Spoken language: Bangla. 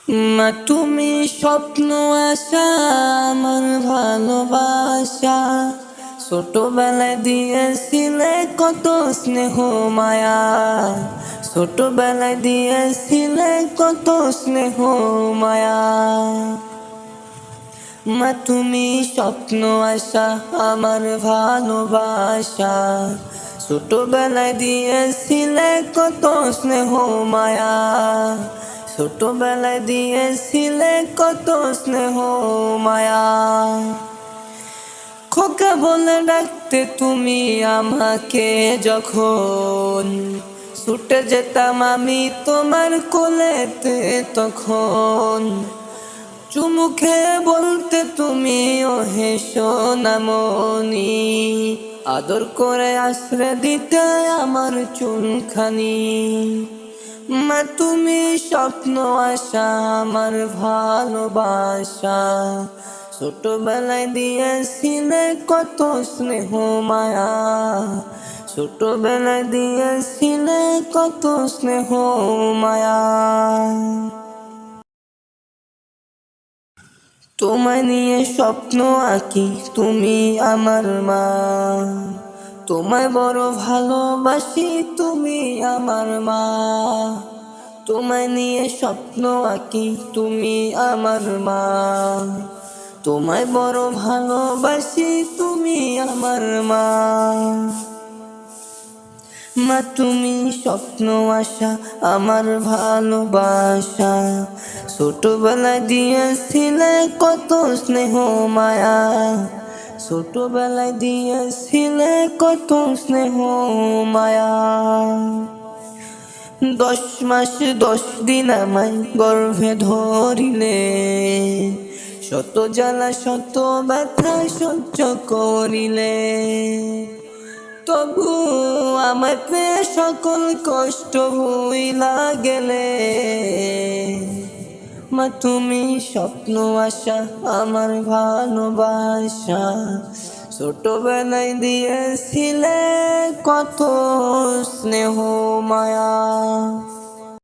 মা তুমি স্বপ্ন আশা আমার ভালোবাসা, ছোটবেলায় দিয়েছিলে কত স্নেহ মায়া, ছোটবেলায় দিয়েছিলে কত স্নেহ মায়া। মা তুমি স্বপ্ন আশা আমার ভালোবাসা, ছোটবেলায় দিয়েছিলে কত স্নেহ মায়া, ছোটবেলায় দিয়েছিলে কত স্নেহ মায়া। খোকা বলে ডাকতে তুমি আমাকে যখন, ছুটে যেতাম আমি তোমার কোলেতে তখন। চুমু খেয়ে বলতে তুমি ও হে সোনামণি, আদর করে আশ্রে দিতে আমার চুলখানি। মা তুমি স্বপ্ন আশা আমার ভালোবাসা, ছোটবেলায় দিয়েছিলে কত স্নেহ মায়া, ছোটবেলায় দিয়েছিলে কত স্নেহ মায়া। তোমায় নিয়ে স্বপ্ন আঁকি তুমি আমার মা, তোমায় বড় ভালোবাসি তুমি আমার মা। তোমায় নিয়ে স্বপ্ন আঁকি তুমি আমার মা, তোমায় বড় ভালোবাসি তুমি আমার মা। মা তুমি স্বপ্ন আশা আমার ভালোবাসা, ছোটবেলায় দিয়েছিলে কত স্নেহ মায়া, ছোটবেলায় দিয়েছিলে কত স্নেহ মায়া। 10 মাস 10 দিন আমায় গর্ভে ধরিলে, শত জ্বালা শত ব্যথা সহ্য করিলে, তবু আমার পেয়ে সকল কষ্ট ভুইলা গেলে। মা তুমি স্বপ্ন আশা আমার ভালোবাসা, ছোটবেলায় দিয়েছিলে কত স্নেহ মায়া।